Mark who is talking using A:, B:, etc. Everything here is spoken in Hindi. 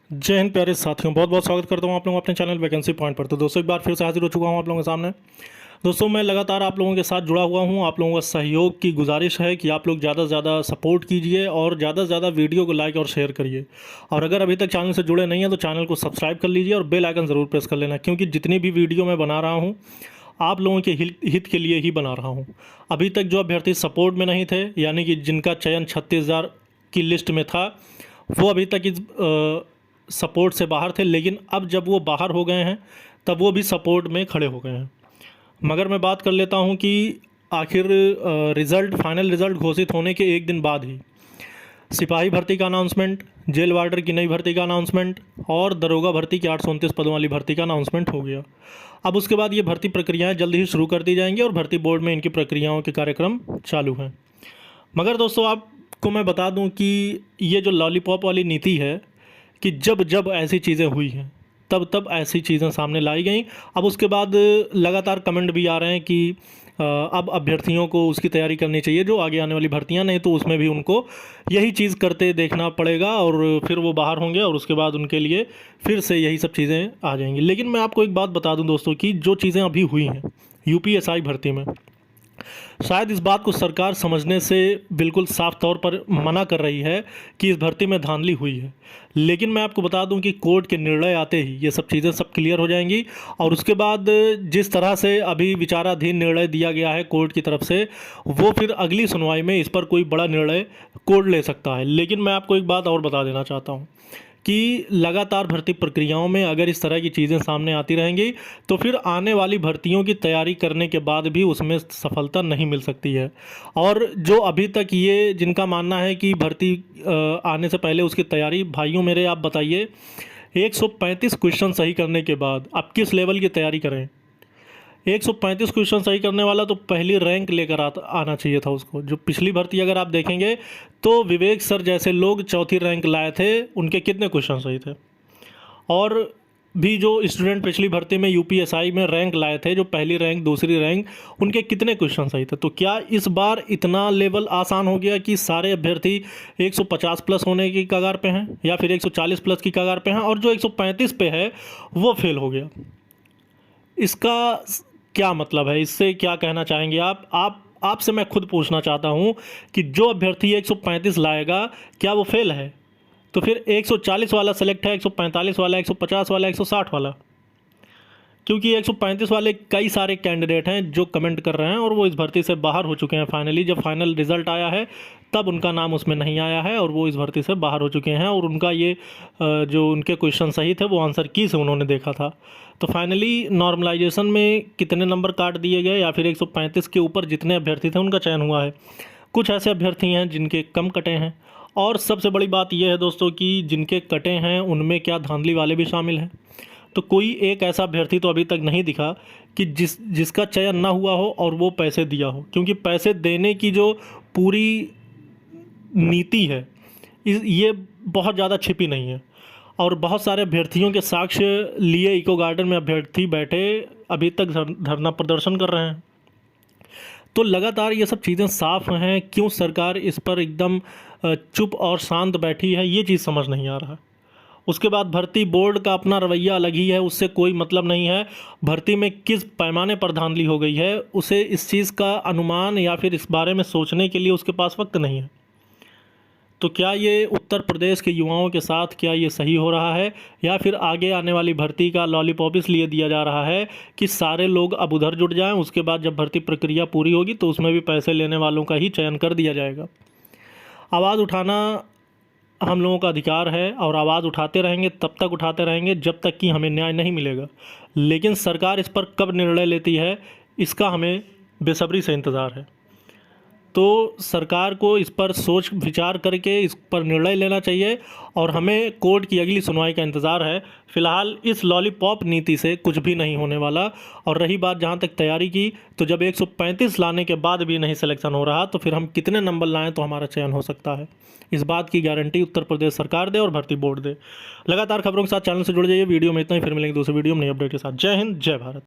A: जय हिंद प्यारे साथियों, बहुत बहुत स्वागत करता हूं आप लोगों को अपने चैनल वैकेंसी पॉइंट पर। तो दोस्तों एक बार फिर से हाजिर हो चुका हूं आप लोगों के सामने। दोस्तों मैं लगातार आप लोगों के साथ जुड़ा हुआ हूं। आप लोगों का सहयोग की गुजारिश है कि आप लोग ज़्यादा से ज़्यादा सपोर्ट कीजिए और ज़्यादा से ज़्यादा वीडियो को लाइक और शेयर करिए। और अगर अभी तक चैनल से जुड़े नहीं हैं तो चैनल को सब्सक्राइब कर लीजिए और बेल आइकन ज़रूर प्रेस कर लेना, क्योंकि जितनी भी वीडियो मैं बना रहा हूँ आप लोगों के हित के लिए ही बना रहा हूँ। अभी तक जो अभ्यर्थी सपोर्ट में नहीं थे, यानी कि जिनका चयन 36,000 की लिस्ट में था, वो अभी तक इस सपोर्ट से बाहर थे। लेकिन अब जब वो बाहर हो गए हैं तब वो भी सपोर्ट में खड़े हो गए हैं। मगर मैं बात कर लेता हूं कि आखिर फाइनल रिज़ल्ट घोषित होने के एक दिन बाद ही सिपाही भर्ती का अनाउंसमेंट, जेल वार्डर की नई भर्ती का अनाउंसमेंट और दरोगा भर्ती की 829 पदों वाली भर्ती का अनाउंसमेंट हो गया। अब उसके बाद ये भर्ती प्रक्रियाएं जल्द ही शुरू कर दी जाएंगी और भर्ती बोर्ड में इनकी प्रक्रियाओं के कार्यक्रम चालू हैं। मगर दोस्तों आपको मैं बता दूं कि ये जो लॉलीपॉप वाली नीति है कि जब जब ऐसी चीज़ें हुई हैं तब तब ऐसी चीज़ें सामने लाई गई। अब उसके बाद लगातार कमेंट भी आ रहे हैं कि अब अभ्यर्थियों को उसकी तैयारी करनी चाहिए जो आगे आने वाली भर्तियां, नहीं तो उसमें भी उनको यही चीज़ करते देखना पड़ेगा और फिर वो बाहर होंगे और उसके बाद उनके लिए फिर से यही सब चीज़ें आ जाएंगी। लेकिन मैं आपको एक बात बता दूं दोस्तों कि जो चीज़ें अभी हुई हैं यूपीएसआई भर्ती में, शायद इस बात को सरकार समझने से बिल्कुल साफ तौर पर मना कर रही है कि इस भर्ती में धांधली हुई है। लेकिन मैं आपको बता दूं कि कोर्ट के निर्णय आते ही ये सब चीज़ें सब क्लियर हो जाएंगी और उसके बाद जिस तरह से अभी विचाराधीन निर्णय दिया गया है कोर्ट की तरफ से, वो फिर अगली सुनवाई में इस पर कोई बड़ा निर्णय कोर्ट ले सकता है। लेकिन मैं आपको एक बात और बता देना चाहता हूँ कि लगातार भर्ती प्रक्रियाओं में अगर इस तरह की चीज़ें सामने आती रहेंगी तो फिर आने वाली भर्तियों की तैयारी करने के बाद भी उसमें सफलता नहीं मिल सकती है। और जो अभी तक ये जिनका मानना है कि भर्ती आने से पहले उसकी तैयारी, भाइयों मेरे आप बताइए 135 क्वेश्चन सही करने के बाद आप किस लेवल की तैयारी करें। 135 क्वेश्चन सही करने वाला तो पहली रैंक लेकर आना चाहिए था उसको। जो पिछली भर्ती अगर आप देखेंगे तो विवेक सर जैसे लोग चौथी रैंक लाए थे, उनके कितने क्वेश्चन सही थे। और भी जो स्टूडेंट पिछली भर्ती में यूपीएसआई में रैंक लाए थे, जो पहली रैंक दूसरी रैंक, उनके कितने क्वेश्चन सही थे। तो क्या इस बार इतना लेवल आसान हो गया कि सारे अभ्यर्थी 150 प्लस होने की कगार पे हैं या फिर 140 प्लस की कगार पे हैं और जो 135 पे है वो फेल हो गया। इसका क्या मतलब है, इससे क्या कहना चाहेंगे आपसे मैं खुद पूछना चाहता हूं कि जो अभ्यर्थी 135 लाएगा क्या वो फेल है? तो फिर 140 वाला सेलेक्ट है, 145 वाला, 150 वाला, 160 वाला, क्योंकि 135 वाले कई सारे कैंडिडेट हैं जो कमेंट कर रहे हैं और वो इस भर्ती से बाहर हो चुके हैं। फाइनली जब फाइनल रिजल्ट आया है तब उनका नाम उसमें नहीं आया है और वो इस भर्ती से बाहर हो चुके हैं और उनका ये जो उनके क्वेश्चन सही थे वो आंसर की से उन्होंने देखा था। तो फाइनली नॉर्मलाइजेशन में कितने नंबर काट दिए गए या फिर 135 के ऊपर जितने अभ्यर्थी थे उनका चयन हुआ है। कुछ ऐसे अभ्यर्थी हैं जिनके कम कटे हैं और सबसे बड़ी बात यह है दोस्तों कि जिनके कटे हैं उनमें क्या धांधली वाले भी शामिल हैं। तो कोई एक ऐसा अभ्यर्थी तो अभी तक नहीं दिखा कि जिसका चयन ना हुआ हो और वो पैसे दिया हो, क्योंकि पैसे देने की जो पूरी नीति है ये बहुत ज़्यादा छिपी नहीं है। और बहुत सारे अभ्यर्थियों के साक्ष्य लिए इको गार्डन में अभ्यर्थी बैठे अभी तक धरना प्रदर्शन कर रहे हैं। तो लगातार ये सब चीज़ें साफ हैं, क्यों सरकार इस पर एकदम चुप और शांत बैठी है ये चीज़ समझ नहीं आ रहा है। उसके बाद भर्ती बोर्ड का अपना रवैया अलग ही है, उससे कोई मतलब नहीं है भर्ती में किस पैमाने पर धांधली हो गई है, उसे इस चीज़ का अनुमान या फिर इस बारे में सोचने के लिए उसके पास वक्त नहीं है। तो क्या ये उत्तर प्रदेश के युवाओं के साथ क्या ये सही हो रहा है या फिर आगे आने वाली भर्ती का लॉलीपॉप इसलिए दिया जा रहा है कि सारे लोग अब उधर जुट जाएं, उसके बाद जब भर्ती प्रक्रिया पूरी होगी तो उसमें भी पैसे लेने वालों का ही चयन कर दिया जाएगा। आवाज़ उठाना हम लोगों का अधिकार है और आवाज़ उठाते रहेंगे, तब तक उठाते रहेंगे जब तक कि हमें न्याय नहीं मिलेगा। लेकिन सरकार इस पर कब निर्णय लेती है इसका हमें बेसब्री से इंतज़ार है। तो सरकार को इस पर सोच विचार करके इस पर निर्णय लेना चाहिए और हमें कोर्ट की अगली सुनवाई का इंतज़ार है। फ़िलहाल इस लॉलीपॉप नीति से कुछ भी नहीं होने वाला। और रही बात जहां तक तैयारी की, तो जब 135 लाने के बाद भी नहीं सिलेक्शन हो रहा तो फिर हम कितने नंबर लाएं तो हमारा चयन हो सकता है। इस बात की गारंटी उत्तर प्रदेश सरकार दे और भर्ती बोर्ड दे। लगातार खबरों के साथ चैनल से जुड़ जाइए। वीडियो में इतना ही, फिर मिलेंगे दूसरे वीडियो में नई अपडेट के साथ। जय हिंद, जय भारत।